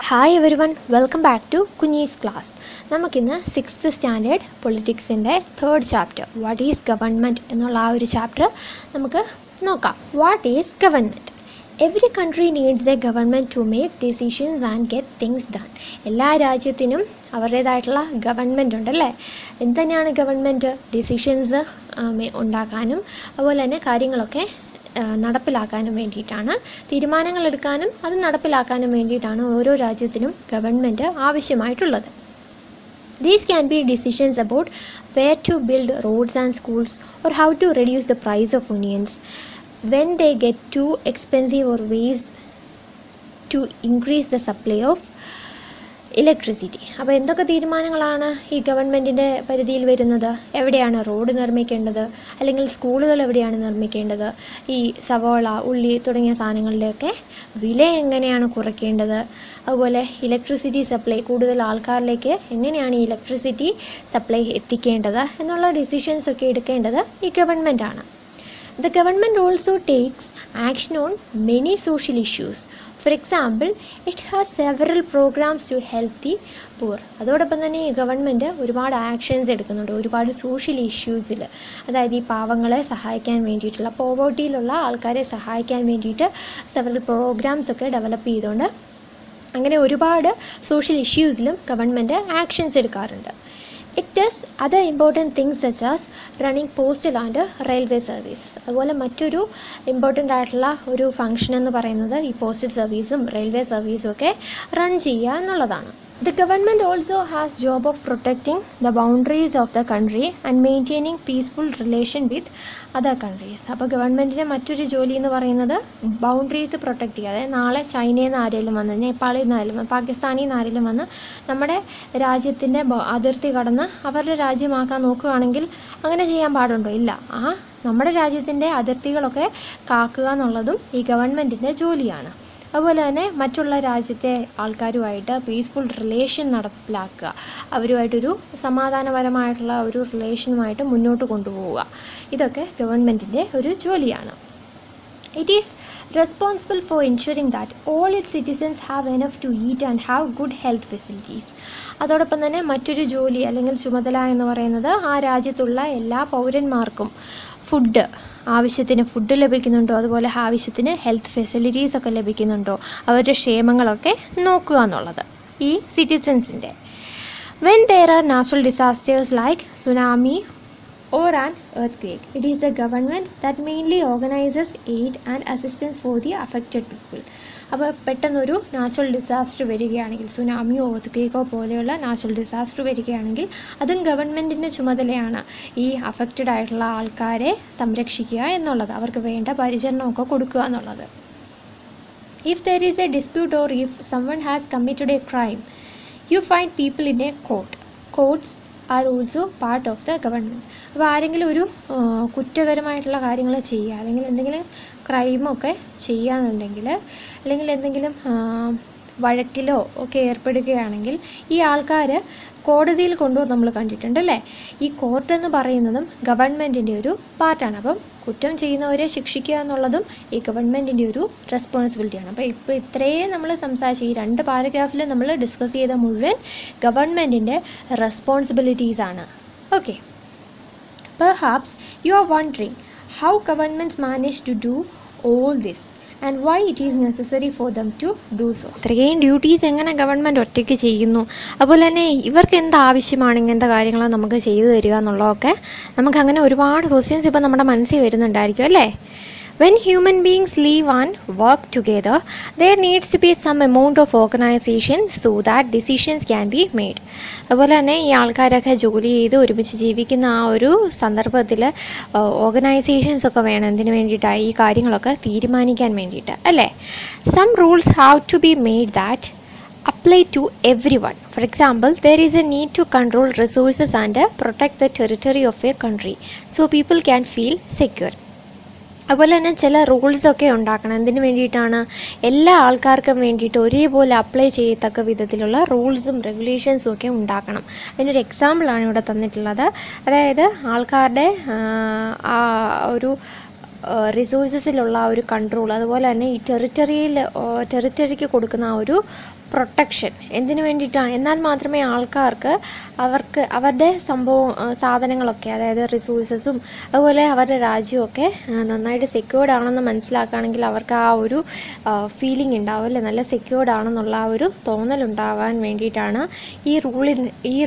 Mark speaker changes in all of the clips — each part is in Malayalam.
Speaker 1: Hi everyone, welcome back to Kunyi's class. നമുക്കിന്ന് 6th സ്റ്റാൻഡേർഡ് പൊളിറ്റിക്സിൻ്റെ 3rd chapter what is government എന്നുള്ള ആ ഒരു ചാപ്റ്റർ നമുക്ക് നോക്കാം. What is government? Every country needs a government to make decisions and get things done. എല്ലാ രാജ്യത്തിനും അവരുടേതായിട്ടുള്ള ഗവൺമെൻറ് ഉണ്ടല്ലേ. എന്തുതന്നെയാണ് ഗവൺമെൻറ്? ഡിസിഷൻസ് ഉണ്ടാക്കാനും അതുപോലെ തന്നെ കാര്യങ്ങളൊക്കെ നടപ്പിലാക്കാനും വേണ്ടിയിട്ടാണ്, തീരുമാനങ്ങൾ എടുക്കാനും അത് നടപ്പിലാക്കാനും വേണ്ടിയിട്ടാണ് ഓരോ രാജ്യത്തിനും ഗവൺമെൻറ് ആവശ്യമായിട്ടുള്ളത്. These can be decisions about where to build roads and schools or how to reduce the price of onions when they get too expensive or ways to increase the supply of electricity. അപ്പോൾ എന്തൊക്കെ തീരുമാനങ്ങളാണ് ഈ ഗവൺമെൻറ്റിൻ്റെ പരിധിയിൽ വരുന്നത്? എവിടെയാണ് റോഡ് നിർമ്മിക്കേണ്ടത്, അല്ലെങ്കിൽ സ്കൂളുകൾ എവിടെയാണ് നിർമ്മിക്കേണ്ടത്, ഈ സവോള, ഉള്ളി തുടങ്ങിയ സാധനങ്ങളുടെയൊക്കെ വില എങ്ങനെയാണ് കുറയ്ക്കേണ്ടത്, അതുപോലെ ഇലക്ട്രിസിറ്റി സപ്ലൈ കൂടുതൽ ആൾക്കാരിലേക്ക് എങ്ങനെയാണ് ഈ ഇലക്ട്രിസിറ്റി സപ്ലൈ എത്തിക്കേണ്ടത് എന്നുള്ള ഡിസിഷൻസൊക്കെ എടുക്കേണ്ടത് ഈ ഗവൺമെൻറ്റാണ്. The government also takes action on many social issues. For example, it has several programs to help the poor. അതോടൊപ്പം തന്നെ ഈ ഗവൺമെൻറ് ഒരുപാട് ആക്ഷൻസ് എടുക്കുന്നുണ്ട് ഒരുപാട് സോഷ്യൽ ഇഷ്യൂസിൽ. അതായത് ഈ പാവങ്ങളെ സഹായിക്കാൻ വേണ്ടിയിട്ടുള്ള, പോവേർട്ടിയിലുള്ള ആൾക്കാരെ സഹായിക്കാൻ വേണ്ടിയിട്ട് സെവറൽ പ്രോഗ്രാംസൊക്കെ ഡെവലപ്പ് ചെയ്തുകൊണ്ട് അങ്ങനെ ഒരുപാട് സോഷ്യൽ ഇഷ്യൂസിലും ഗവൺമെൻറ് ആക്ഷൻസ് എടുക്കാറുണ്ട്. It does other important things such as running postal and railway services. അതുപോലെ മറ്റൊരു ഇമ്പോർട്ടൻ്റ് ആയിട്ടുള്ള ഒരു ഫംഗ്ഷൻ എന്ന് പറയുന്നത് ഈ പോസ്റ്റൽ സർവീസും റെയിൽവേ സർവീസും ഒക്കെ റൺ ചെയ്യുക എന്നുള്ളതാണ്. The government also has job of protecting the boundaries of the country and maintaining peaceful relation with other countries. അപ്പോൾ ഗവൺമെൻറ്റിൻ്റെ മറ്റൊരു ജോലി എന്ന് പറയുന്നത് ബൗണ്ടറീസ് പ്രൊട്ടക്റ്റ് ചെയ്യുക. അതായത് നാളെ ചൈനയിൽ നിന്ന് ആരെങ്കിലും വന്ന്, നേപ്പാളിൽ നിന്നായാലും പാകിസ്ഥാനിൽ നിന്ന് ആരെങ്കിലും വന്ന് നമ്മുടെ രാജ്യത്തിൻ്റെ അതിർത്തി കടന്ന് അവരുടെ രാജ്യമാക്കാൻ നോക്കുകയാണെങ്കിൽ അങ്ങനെ ചെയ്യാൻ പാടുണ്ടോ? ഇല്ല. നമ്മുടെ രാജ്യത്തിൻ്റെ അതിർത്തികളൊക്കെ കാക്കുക എന്നുള്ളതും ഈ ഗവൺമെൻറ്റിൻ്റെ ജോലിയാണ്. അതുപോലെ തന്നെ മറ്റുള്ള രാജ്യത്തെ ആൾക്കാരുമായിട്ട് പീസ്ഫുൾ റിലേഷൻ നടപ്പിലാക്കുക, അവരുമായിട്ടൊരു സമാധാനപരമായിട്ടുള്ള ഒരു റിലേഷനുമായിട്ട് മുന്നോട്ട് കൊണ്ടുപോവുക, ഇതൊക്കെ ഗവൺമെൻറ്റിൻ്റെ ഒരു ജോലിയാണ്. It is responsible for ensuring that all its citizens have enough to eat and have good health facilities. അതോടൊപ്പം തന്നെ മറ്റൊരു ജോലി അല്ലെങ്കിൽ ചുമതല എന്ന് പറയുന്നത് ആ രാജ്യത്തുള്ള എല്ലാ പൗരന്മാർക്കും ആവശ്യത്തിന് ഫുഡ് ലഭിക്കുന്നുണ്ടോ, അതുപോലെ ആവശ്യത്തിന് ഹെൽത്ത് ഫെസിലിറ്റീസ് ഒക്കെ ലഭിക്കുന്നുണ്ടോ, അവരുടെ ക്ഷേമങ്ങളൊക്കെ നോക്കുക എന്നുള്ളത് ഈ സിറ്റിസൻസിൻ്റെ. When there are natural disasters like tsunami or an earthquake, it is the government that mainly organizes aid and assistance for the affected people. അപ്പോൾ പെട്ടെന്നൊരു നാച്ചുറൽ ഡിസാസ്റ്റർ വരികയാണെങ്കിൽ, സുനാമിയോ എർത്ത്ക്വേക്കോ പോലെയുള്ള നാച്ചുറൽ ഡിസാസ്റ്റർ വരികയാണെങ്കിൽ അതും ഗവൺമെൻറ്റിൻ്റെ ചുമതലയാണ് ഈ അഫക്റ്റഡ് ആയിട്ടുള്ള ആൾക്കാരെ സംരക്ഷിക്കുക എന്നുള്ളത്, അവർക്ക് വേണ്ട പരിചരണമൊക്കെ കൊടുക്കുക എന്നുള്ളത്. If there is a dispute or if someone has committed a crime, you find people in a court. Courts are also part of the government. അപ്പോൾ ആരെങ്കിലും ഒരു കുറ്റകരമായിട്ടുള്ള കാര്യങ്ങൾ ചെയ്യുക, അല്ലെങ്കിൽ എന്തെങ്കിലും ക്രൈമൊക്കെ ചെയ്യുകയെന്നുണ്ടെങ്കിൽ, അല്ലെങ്കിൽ എന്തെങ്കിലും വഴക്കിലോ ഒക്കെ ഏർപ്പെടുകയാണെങ്കിൽ ഈ ആൾക്കാർ കോടതിയിൽ കൊണ്ടുപോകും നമ്മൾ കണ്ടിട്ടുണ്ടല്ലേ. ഈ കോർട്ട് എന്ന് പറയുന്നതും ഗവൺമെൻറ്റിൻ്റെ ഒരു പാർട്ടാണ്. അപ്പം കുറ്റം ചെയ്യുന്നവരെ ശിക്ഷിക്കുക എന്നുള്ളതും ഈ ഗവൺമെൻറ്റിൻ്റെ ഒരു റെസ്പോൺസിബിലിറ്റിയാണ്. അപ്പോൾ ഇപ്പോൾ ഇത്രയും നമ്മൾ സംസാരിച്ച ഈ 2 പാരഗ്രാഫിൽ നമ്മൾ ഡിസ്കസ് ചെയ്ത മുഴുവൻ ഗവൺമെൻറ്റിൻ്റെ റെസ്പോൺസിബിലിറ്റീസാണ്. Okay, perhaps you are wondering how governments manage to do all this and why it is necessary for them to do so. ഇത്രയും ഡ്യൂട്ടീസ് എങ്ങനെ ഗവൺമെൻറ് ഒറ്റയ്ക്ക് ചെയ്യുന്നു, അതുപോലെ തന്നെ ഇവർക്ക് എന്താവശ്യമാണ് ഇങ്ങനത്തെ കാര്യങ്ങൾ നമുക്ക് ചെയ്തു തരിക എന്നുള്ളതൊക്കെ നമുക്കങ്ങനെ ഒരുപാട് ക്വസ്റ്റ്യൻസ് ഇപ്പോൾ നമ്മുടെ മനസ്സിൽ വരുന്നുണ്ടായിരിക്കും അല്ലേ. When human beings live and work together, there needs to be some amount of organization so that decisions can be made. അതുപോലെ തന്നെ ഈ ആൾക്കാരൊക്കെ ജോലി ചെയ്ത് ഒരുമിച്ച് ജീവിക്കുന്ന ആ ഒരു സന്ദർഭത്തിൽ ഓർഗനൈസേഷൻസ് ഒക്കെ വേണം. എന്തിനു വേണ്ടിയിട്ടാണ്? ഈ കാര്യങ്ങളൊക്കെ തീരുമാനിക്കാൻ വേണ്ടിയിട്ട് അല്ലേ. Some rules have to be made that apply to everyone. For example, there is a need to control resources and protect the territory of a country so people can feel secure. അതുപോലെ തന്നെ ചില റൂൾസൊക്കെ ഉണ്ടാക്കണം. എന്തിനു വേണ്ടിയിട്ടാണ്? എല്ലാ ആൾക്കാർക്കും വേണ്ടിയിട്ട് ഒരേപോലെ അപ്ലൈ ചെയ്യത്തക്ക വിധത്തിലുള്ള റൂൾസും റെഗുലേഷൻസും ഒക്കെ ഉണ്ടാക്കണം. അതിനൊരു എക്സാമ്പിളാണ് ഇവിടെ തന്നിട്ടുള്ളത്. അതായത് ആൾക്കാരുടെ ആ ഒരു റിസോഴ്സസിലുള്ള ഒരു കൺട്രോൾ, അതുപോലെ തന്നെ ഈ ടെറിട്ടറിക്ക് കൊടുക്കുന്ന ആ ഒരു പ്രൊട്ടക്ഷൻ എന്തിനു വേണ്ടിയിട്ടാണ്? എന്നാൽ മാത്രമേ ആൾക്കാർക്ക് അവരുടെ സാധനങ്ങളൊക്കെ, അതായത് റിസോഴ്സസും അതുപോലെ അവരുടെ രാജ്യമൊക്കെ നന്നായിട്ട് സെക്യൂർഡ് ആണെന്ന് മനസ്സിലാക്കുകയാണെങ്കിൽ അവർക്ക് ആ ഒരു ഫീലിംഗ് ഉണ്ടാവും അല്ലേ, നല്ല സെക്യൂർഡ് ആണെന്നുള്ള ആ ഒരു തോന്നലുണ്ടാവാൻ വേണ്ടിയിട്ടാണ് ഈ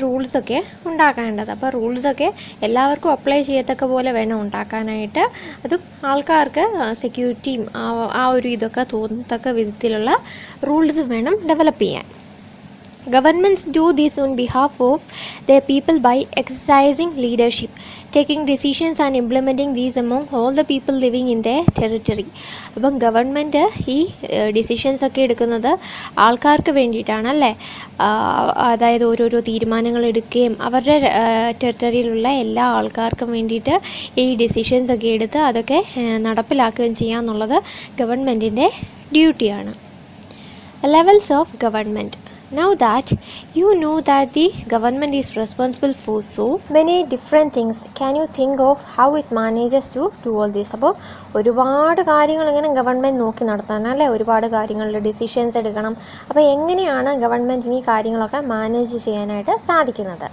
Speaker 1: റൂൾസൊക്കെ ഉണ്ടാക്കേണ്ടത്. അപ്പോൾ റൂൾസൊക്കെ എല്ലാവർക്കും അപ്ലൈ ചെയ്യത്തക്ക പോലെ വേണം ഉണ്ടാക്കാനായിട്ട്. അതും ആൾക്കാർക്ക് സെക്യൂരിറ്റിയും ആ ഒരു ഇതൊക്കെ തോന്നത്തക്ക വിധത്തിലുള്ള റൂൾസ് വേണം ഡെവലപ്പ് ചെയ്യാൻ. Governments do this on behalf of their people by exercising leadership, taking decisions and implementing these among all the people living in their territory. അപ്പം ഗവൺമെൻറ് ഈ ഡിസിഷൻസ് ഒക്കെ എടുക്കുന്നത് ആൾക്കാർക്ക് വേണ്ടിയിട്ടാണ് അല്ലേ. അതായത് ഓരോരോ തീരുമാനങ്ങൾ എടുക്കുകയും അവരുടെ ടെറിട്ടറിയിലുള്ള എല്ലാ ആൾക്കാർക്കും വേണ്ടിയിട്ട് ഈ ഡിസിഷൻസ് ഒക്കെ എടുത്ത് അതൊക്കെ നടപ്പിലാക്കുകയും ചെയ്യുക എന്നുള്ളത് ഗവൺമെൻറ്റിൻ്റെ ഡ്യൂട്ടിയാണ്. Levels of government. Now that you know that the government is responsible for so many different things, can you think of how it manages to do all this? അപ്പോൾ ഒരുപാട് കാര്യങ്ങൾ ഇങ്ങനെ ഗവൺമെൻറ് നോക്കി നടത്താൻ അല്ലേ, ഒരുപാട് കാര്യങ്ങളുടെ ഡിസിഷൻസ് എടുക്കണം. അപ്പോൾ എങ്ങനെയാണ് ഗവൺമെൻറ്റിന് ഈ കാര്യങ്ങളൊക്കെ മാനേജ് ചെയ്യാനായിട്ട് സാധിക്കുന്നത്?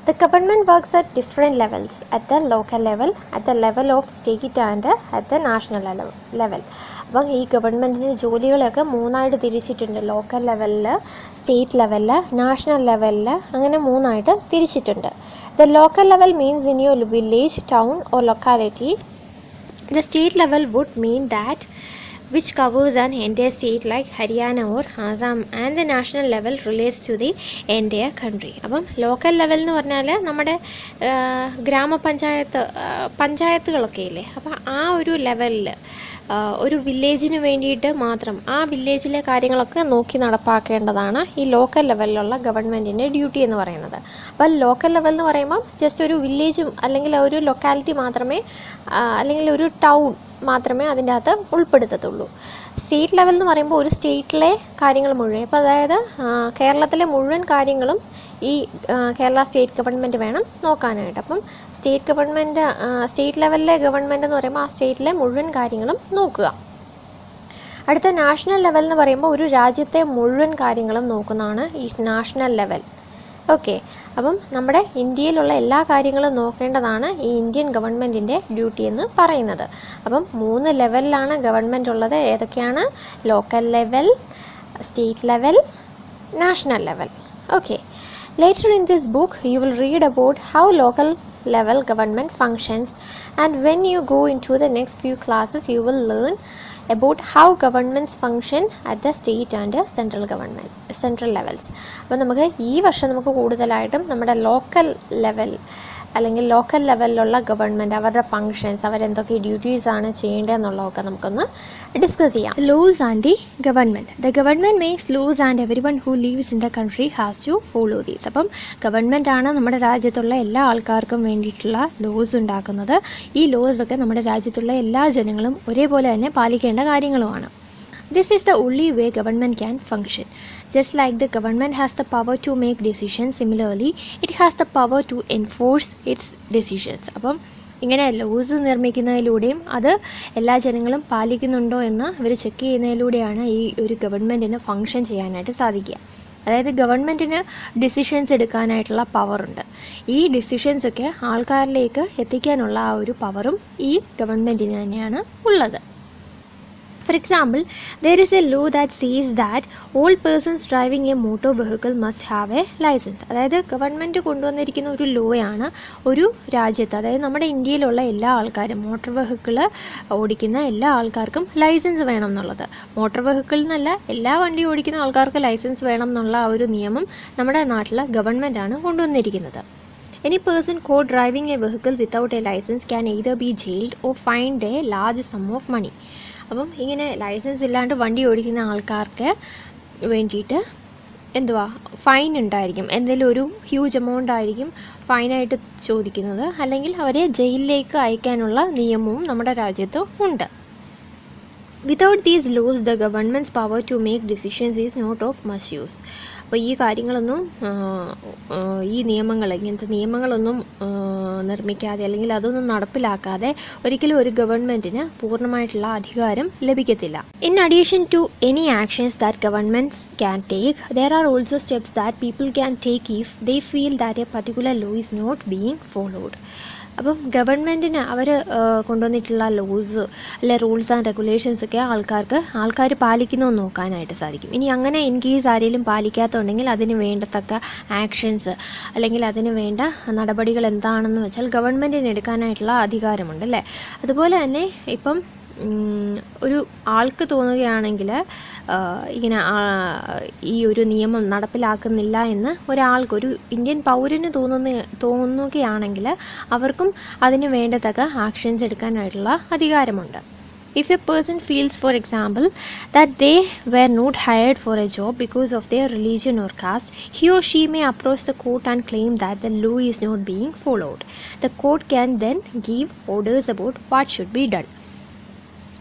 Speaker 1: The government works at different levels, at the local level, at the level of state and at the national level. അപ്പം ഈ ഗവൺമെൻറ്റിൻ്റെ ജോലികളൊക്കെ മൂന്നായിട്ട് തിരിച്ചിട്ടുണ്ട്. ലോക്കൽ ലെവലിൽ, സ്റ്റേറ്റ് ലെവലിൽ, നാഷണൽ ലെവലിൽ, അങ്ങനെ മൂന്നായിട്ട് തിരിച്ചിട്ടുണ്ട്. The local level means in your village, town or locality. The state level would mean that which covers an entire state like Haryana or Assam, and the national level relates to the entire country. അപ്പം ലോക്കൽ ലെവൽ എന്ന് പറഞ്ഞാൽ നമ്മുടെ പഞ്ചായത്തുകളൊക്കെ ഇല്ലേ, അപ്പോൾ ആ ഒരു ലെവലിൽ ഒരു വില്ലേജിന് വേണ്ടിയിട്ട് മാത്രം ആ വില്ലേജിലെ കാര്യങ്ങളൊക്കെ നോക്കി നടപ്പാക്കേണ്ടതാണ് ഈ ലോക്കൽ ലെവലിലുള്ള ഗവൺമെൻറ്റിൻ്റെ ഡ്യൂട്ടി എന്ന് പറയുന്നത്. അപ്പോൾ ലോക്കൽ ലെവൽ എന്ന് പറയുമ്പം ജസ്റ്റ് ഒരു വില്ലേജും അല്ലെങ്കിൽ ഒരു ലൊക്കാലിറ്റി മാത്രമേ അല്ലെങ്കിൽ ഒരു ടൗൺ മാത്രമേ അതിൻ്റെ അകത്ത് ഉൾപ്പെടുത്തത്തുള്ളൂ. സ്റ്റേറ്റ് ലെവൽ എന്ന് പറയുമ്പോൾ ഒരു സ്റ്റേറ്റിലെ കാര്യങ്ങൾ മുഴുവൻ, ഇപ്പോൾ അതായത് കേരളത്തിലെ മുഴുവൻ കാര്യങ്ങളും ഈ കേരള സ്റ്റേറ്റ് ഗവൺമെൻറ് വേണം നോക്കാനായിട്ട്. അപ്പം സ്റ്റേറ്റ് ലെവലിലെ ഗവൺമെൻറ് എന്ന് പറയുമ്പോൾ ആ സ്റ്റേറ്റിലെ മുഴുവൻ കാര്യങ്ങളും നോക്കുക. അടുത്ത നാഷണൽ ലെവൽ എന്ന് പറയുമ്പോൾ ഒരു രാജ്യത്തെ മുഴുവൻ കാര്യങ്ങളും നോക്കുന്നതാണ് ഈ നാഷണൽ ലെവൽ. ഓക്കെ, അപ്പം നമ്മുടെ ഇന്ത്യയിലുള്ള എല്ലാ കാര്യങ്ങളും നോക്കേണ്ടതാണ് ഈ ഇന്ത്യൻ ഗവൺമെൻറ്റിൻ്റെ ഡ്യൂട്ടി എന്ന് പറയുന്നത്. അപ്പം 3 ലെവലിലാണ് ഗവൺമെൻറ് ഉള്ളത്. ഏതൊക്കെയാണ്? Local level, state level, national level. Okay, later in this book you will read about how local level government functions, and when you go into the next few classes you will learn about how governments function at the state and central levels. അപ്പോൾ നമുക്ക് ഈ വർഷം നമുക്ക് കൂടുതലായിട്ടും നമ്മുടെ ലോക്കൽ ലെവൽ അല്ലെങ്കിൽ ലോക്കൽ ലെവലിലുള്ള ഗവൺമെൻറ്, അവരുടെ ഫങ്ഷൻസ്, അവരെന്തൊക്കെ ഡ്യൂട്ടീസാണ് ചെയ്യേണ്ടതെന്നുള്ളതൊക്കെ നമുക്കൊന്ന് ഡിസ്കസ് ചെയ്യാം. Laws and the government. The government makes laws and everyone who lives in the country has to follow these. അപ്പം ഗവൺമെൻറ് ആണ് നമ്മുടെ രാജ്യത്തുള്ള എല്ലാ ആൾക്കാർക്കും വേണ്ടിയിട്ടുള്ള ലോസ് ഉണ്ടാക്കുന്നത്. ഈ ലോസൊക്കെ നമ്മുടെ രാജ്യത്തുള്ള എല്ലാ ജനങ്ങളും ഒരേപോലെ തന്നെ പാലിക്കേണ്ട കാര്യങ്ങളുമാണ്. This is the only way government can function. Just like the government has the power to make decisions, similarly it has the power to enforce its decisions. അപ്പം ഇങ്ങനെ ലോസ് നിർമ്മിക്കുന്നതിലൂടെയും അത് എല്ലാ ജനങ്ങളും പാലിക്കുന്നുണ്ടോ എന്ന് ഇവർ ചെക്ക് ചെയ്യുന്നതിലൂടെയാണ് ഈ ഒരു ഗവൺമെൻറ്റിന് ഫങ്ഷൻ ചെയ്യാനായിട്ട് സാധിക്കുക. അതായത് ഗവൺമെൻറ്റിന് ഡിസിഷൻസ് എടുക്കാനായിട്ടുള്ള പവറുണ്ട്. ഈ ഡിസിഷൻസൊക്കെ ആൾക്കാരിലേക്ക് എത്തിക്കാനുള്ള ആ ഒരു പവറും ഈ ഗവൺമെൻറ്റിന് തന്നെയാണ് ഉള്ളത്. For example, there is a law that says that all persons driving a motor vehicle must have a license. അതായത് ഗവൺമെൻറ് കൊണ്ടുവന്നിരിക്കുന്ന ഒരു ലോയാണ് ഒരു രാജ്യത്ത്, അതായത് നമ്മുടെ ഇന്ത്യയിലുള്ള എല്ലാ ആൾക്കാരും മോട്ടോർ വെഹിക്കിൾ ഓടിക്കുന്ന എല്ലാ ആൾക്കാർക്കും ലൈസൻസ് വേണം എന്നുള്ളത്. മോട്ടോർ വെഹിക്കിൾ എന്നല്ല, എല്ലാ വണ്ടി ഓടിക്കുന്ന ആൾക്കാർക്ക് ലൈസൻസ് വേണം എന്നുള്ള ആ ഒരു നിയമം നമ്മുടെ നാട്ടിലെ ഗവൺമെൻറ്റാണ് കൊണ്ടുവന്നിരിക്കുന്നത്. Any person caught driving a vehicle without a license can either be jailed or fined a large sum of money. അപ്പം ഇങ്ങനെ ലൈസൻസ് ഇല്ലാണ്ട് വണ്ടി ഓടിക്കുന്ന ആൾക്കാർക്ക് വേണ്ടിയിട്ട് ഫൈൻ ഉണ്ടായിരിക്കും. എന്തെങ്കിലും ഒരു ഹ്യൂജ് എമൗണ്ട് ആയിരിക്കും ഫൈനായിട്ട് ചോദിക്കുന്നത്, അല്ലെങ്കിൽ അവരെ ജയിലിലേക്ക് അയക്കാനുള്ള നിയമവും നമ്മുടെ രാജ്യത്ത് ഉണ്ട്. Without these laws the government's power to make decisions is not of much use. അപ്പോൾ ഈ കാര്യങ്ങളൊന്നും ഈ നിയമങ്ങൾ ഇങ്ങനത്തെ നിയമങ്ങളൊന്നും നിർമ്മിക്കാതെ അല്ലെങ്കിൽ അതൊന്നും നടപ്പിലാക്കാതെ ഒരിക്കലും ഒരു ഗവൺമെൻറ്റിന് പൂർണ്ണമായിട്ടുള്ള അധികാരം ലഭിക്കത്തില്ല. In addition to any actions that governments can take, there are also steps that people can take if they feel that a particular law is not being followed. അപ്പം ഗവൺമെൻറ്റിന് അവർ കൊണ്ടുവന്നിട്ടുള്ള ലോസ് അല്ലെ റൂൾസ് ആൻഡ് റെഗുലേഷൻസൊക്കെ ആൾക്കാർ പാലിക്കുന്നതെന്ന് നോക്കാനായിട്ട് സാധിക്കും. ഇനി അങ്ങനെ ഇൻ കേസ് ആരെങ്കിലും പാലിക്കാത്തുണ്ടെങ്കിൽ അതിന് വേണ്ടത്തക്ക ആക്ഷൻസ് അല്ലെങ്കിൽ അതിന് വേണ്ട നടപടികൾ എന്താണെന്ന് വെച്ചാൽ ഗവൺമെൻറ്റിന് എടുക്കാനായിട്ടുള്ള അധികാരമുണ്ട് അല്ലേ. അതുപോലെ തന്നെ ഇപ്പം ഒരു ആൾക്ക് തോന്നുകയാണെങ്കിൽ ഇങ്ങനെ ഈ ഒരു നിയമം നടപ്പിലാക്കുന്നില്ല എന്ന് ഒരാൾക്കൊരു ഇന്ത്യൻ പൗരന് തോന്നുകയാണെങ്കിൽ അവർക്കും അതിന് വേണ്ടത്തക്ക ആക്ഷൻസ് എടുക്കാനായിട്ടുള്ള അധികാരമുണ്ട്. If a person feels, for example, that they were not hired for a job because of their religion or caste, he or she may approach the court and claim that the law is not being followed. The court can then give orders about what should be done.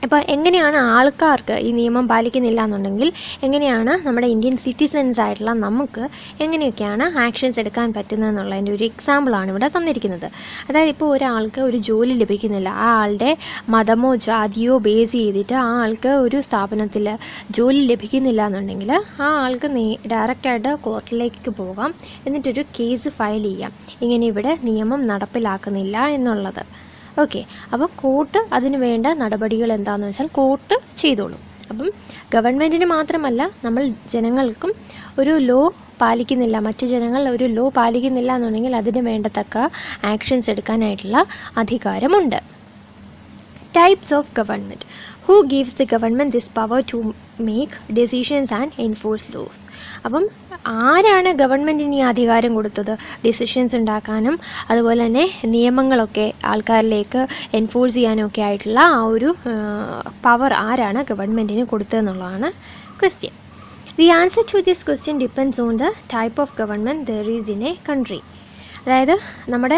Speaker 1: അപ്പോൾ എങ്ങനെയാണ് ആൾക്കാർക്ക് ഈ നിയമം പാലിക്കുന്നില്ല എന്നുണ്ടെങ്കിൽ എങ്ങനെയാണ് നമ്മുടെ ഇന്ത്യൻ സിറ്റിസൻസ് ആയിട്ടുള്ള നമുക്ക് എങ്ങനെയൊക്കെയാണ് ആക്ഷൻസ് എടുക്കാൻ പറ്റുന്നതെന്നുള്ളതിൻ്റെ ഒരു എക്സാമ്പിളാണ് ഇവിടെ തന്നിരിക്കുന്നത്. അതായത് ഇപ്പോൾ ഒരാൾക്ക് ഒരു ജോലി ലഭിക്കുന്നില്ല, ആ ആളുടെ മതമോ ജാതിയോ ബേസ് ചെയ്തിട്ട് ആ ആൾക്ക് ഒരു സ്ഥാപനത്തിൽ ജോലി ലഭിക്കുന്നില്ല എന്നുണ്ടെങ്കിൽ ആ ആൾക്ക് ഡയറക്റ്റായിട്ട് കോർട്ടിലേക്ക് പോകാം, എന്നിട്ടൊരു കേസ് ഫയൽ ചെയ്യാം, ഇങ്ങനെ ഇവിടെ നിയമം നടപ്പിലാക്കുന്നില്ല എന്നുള്ളത്. ഓക്കെ, അപ്പോൾ കോർട്ട് അതിന് വേണ്ട നടപടികൾ എന്താണെന്ന് വെച്ചാൽ കോർട്ട് ചെയ്തോളും. അപ്പം ഗവൺമെൻറ്റിന് മാത്രമല്ല നമ്മൾ ജനങ്ങൾക്കും ഒരു ലോ പാലിക്കുന്നില്ല, മറ്റ് ജനങ്ങൾ ഒരു ലോ പാലിക്കുന്നില്ല എന്നുണ്ടെങ്കിൽ അതിന് വേണ്ടത്തക്ക ആക്ഷൻസ് എടുക്കാനായിട്ടുള്ള അധികാരമുണ്ട്. Types of government. Who gives the government this power to make decisions and enforce laws? അപ്പം ആരാണ് ഗവൺമെൻറ്റിന് ഈ അധികാരം കൊടുത്തത്? ഡിസിഷൻസ് ഉണ്ടാക്കാനും അതുപോലെ തന്നെ നിയമങ്ങളൊക്കെ ആൾക്കാരിലേക്ക് എൻഫോഴ്സ് ചെയ്യാനും ഒക്കെ ആയിട്ടുള്ള ആ ഒരു പവർ ആരാണ് ഗവൺമെൻറ്റിന് കൊടുത്തതെന്നുള്ളതാണ് question. The answer to this question depends on the type of government there is in a country. അതായത് നമ്മുടെ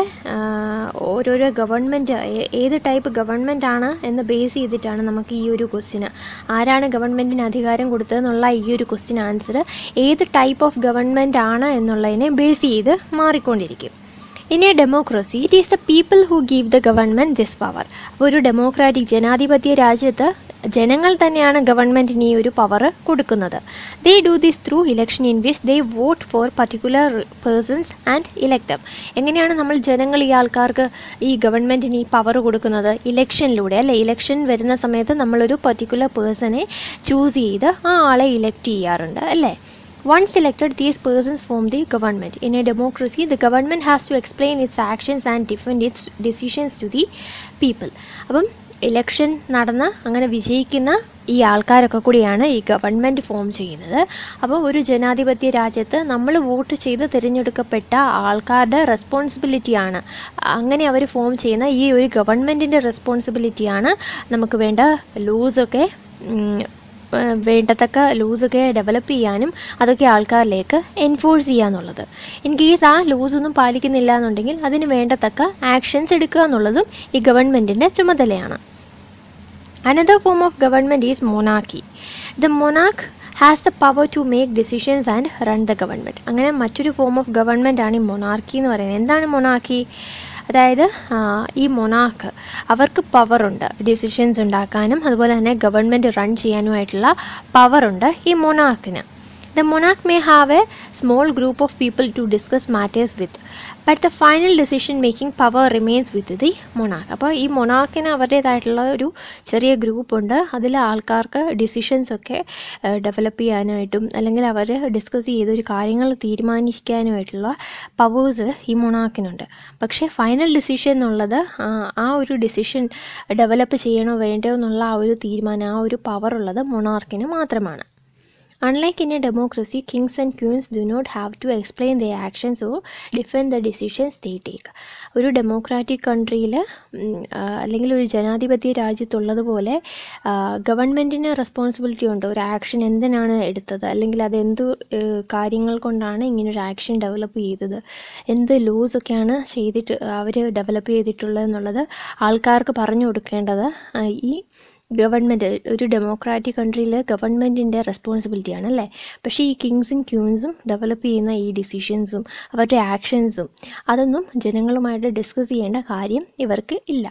Speaker 1: ഓരോരോ ഗവൺമെൻറ് ഏത് ടൈപ്പ് ഗവൺമെൻറ് ആണ് എന്ന് ബേസ് ചെയ്തിട്ടാണ് നമുക്ക് ഈ ഒരു ക്വസ്റ്റിന് ആരാണ് ഗവൺമെൻറ്റിന് അധികാരം കൊടുത്തതെന്നുള്ള ഈ ഒരു ക്വസ്റ്റിന് ആൻസർ ഏത് ടൈപ്പ് ഓഫ് ഗവൺമെൻറ് ആണ് എന്നുള്ളതിനെ ബേസ് ചെയ്ത് മാറിക്കൊണ്ടിരിക്കും. In A democracy it is the people who give the government this power. അപ്പോൾ ഒരു ഡെമോക്രാറ്റിക് ജനാധിപത്യ രാജ്യത്ത് ജനങ്ങൾ തന്നെയാണ് ഗവൺമെൻറ്റിന് ഈ ഒരു പവർ കൊടുക്കുന്നത്. They do this through election in which they vote for particular persons and elect them. എങ്ങനെയാണ് നമ്മൾ ജനങ്ങൾ ഈ ആൾക്കാർക്ക് ഈ ഗവൺമെൻറ്റിന് ഈ പവർ കൊടുക്കുന്നത്? ഇലക്ഷനിലൂടെ അല്ലേ. ഇലക്ഷൻ വരുന്ന സമയത്ത് നമ്മളൊരു പർട്ടിക്കുലർ പേഴ്സണെ ചൂസ് ചെയ്ത് ആ ആളെ ഇലക്ട് ചെയ്യാറുണ്ട് അല്ലേ. Once elected, these persons form the government. In a democracy, the government has to explain its actions and defend its decisions to the people. അപ്പം ഇലക്ഷൻ നടന്ന് അങ്ങനെ വിജയിക്കുന്ന ഈ ആൾക്കാരൊക്കെ കൂടിയാണ് ഈ ഗവൺമെൻറ് ഫോം ചെയ്യുന്നത്. അപ്പോൾ ഒരു ജനാധിപത്യ രാജ്യത്ത് നമ്മൾ വോട്ട് ചെയ്ത് തിരഞ്ഞെടുക്കപ്പെട്ട ആൾക്കാരുടെ റെസ്പോൺസിബിലിറ്റിയാണ്, അങ്ങനെ അവർ ഫോം ചെയ്യുന്ന ഈ ഒരു ഗവൺമെൻറ്റിൻ്റെ റെസ്പോൺസിബിലിറ്റിയാണ് നമുക്ക് വേണ്ട ലോസൊക്കെ വേണ്ടത്തക്ക ലോസൊക്കെ ഡെവലപ്പ് ചെയ്യാനും അതൊക്കെ ആൾക്കാരിലേക്ക് എൻഫോഴ്സ് ചെയ്യാന്നുള്ളത്. ഇൻ കേസ് ആ ലോസൊന്നും പാലിക്കുന്നില്ല എന്നുണ്ടെങ്കിൽ അതിന് വേണ്ടത്തക്ക ആക്ഷൻസ് എടുക്കുക എന്നുള്ളതും ഈ ഗവൺമെൻറ്റിൻ്റെ ചുമതലയാണ്. Another form of government is monarchy. The monarch has the power to make decisions and run the government. അങ്ങനെ മറ്റൊരു ഫോം ഓഫ് ഗവൺമെൻറ് ആണ് ഈ മൊണാർക്കി എന്ന് പറയുന്നത്. എന്താണ് മൊണാർക്കി? അതായത് ഈ മൊണാർക്ക് അവർക്ക് പവറുണ്ട്, ഡിസിഷൻസ് ഉണ്ടാക്കാനും അതുപോലെ തന്നെ ഗവൺമെൻറ് റൺ ചെയ്യാനുമായിട്ടുള്ള പവറുണ്ട് ഈ മൊണാർക്കിന്. The monarch may have a small group of people to discuss matters with, but the final decision making power remains with the monarch. അപ്പോൾ ഈ മൊണാർക്കിന് അവരുടേതായിട്ടുള്ള ഒരു ചെറിയ ഗ്രൂപ്പ് ഉണ്ട്, അതിൽ ആൾക്കാർക്ക് ഡിസിഷൻസ് ഒക്കെ ഡെവലപ്പ് ചെയ്യാനായിട്ടും അല്ലെങ്കിൽ അവർ ഡിസ്കസ് ചെയ്ത് ഒരു കാര്യങ്ങൾ തീരുമാനിക്കാനുമായിട്ടുള്ള പവേഴ്സ് ഈ മൊണാർക്കിനുണ്ട്. പക്ഷേ ഫൈനൽ ഡിസിഷൻ എന്നുള്ളത് ആ ഒരു ഡിസിഷൻ ഡെവലപ്പ് ചെയ്യണോ വേണ്ടോ എന്നുള്ള ആ ഒരു തീരുമാനം, ആ ഒരു പവർ ഉള്ളത് മൊണാർക്കിന് മാത്രമാണ്. Unlike in a democracy, kings and queens do not have to explain their actions or defend the decisions they take. ഒരു ഡെമോക്രാറ്റിക് കൺട്രിയിൽ അല്ലെങ്കിൽ ഒരു ജനാധിപത്യ രാജ്യത്തുള്ളതുപോലെ ഗവൺമെൻറ്റിന് റെസ്പോൺസിബിലിറ്റി ഉണ്ട്. ഒരു ആക്ഷൻ എന്തിനാണ് എടുത്തത്, അല്ലെങ്കിൽ അതെന്ത് കാര്യങ്ങൾ കൊണ്ടാണ് ഇങ്ങനൊരു ആക്ഷൻ ഡെവലപ്പ് ചെയ്തത്, എന്ത് ലോസൊക്കെയാണ് ചെയ്തിട്ട് അവർ ഡെവലപ്പ് ചെയ്തിട്ടുള്ളത് എന്നുള്ളത് ആൾക്കാർക്ക് പറഞ്ഞു കൊടുക്കേണ്ടത് ഈ ഗവൺമെൻറ് ഒരു ഡെമോക്രാറ്റിക് കൺട്രിയിൽ ഗവൺമെൻറ്റിൻ്റെ റെസ്പോൺസിബിലിറ്റി ആണ് അല്ലേ. പക്ഷേ ഈ കിങ്സും ക്യൂൻസും ഡെവലപ്പ് ചെയ്യുന്ന ഈ ഡിസിഷൻസും അവരുടെ ആക്ഷൻസും അതൊന്നും ജനങ്ങളുമായിട്ട് ഡിസ്കസ് ചെയ്യേണ്ട കാര്യം ഇവർക്ക് ഇല്ല.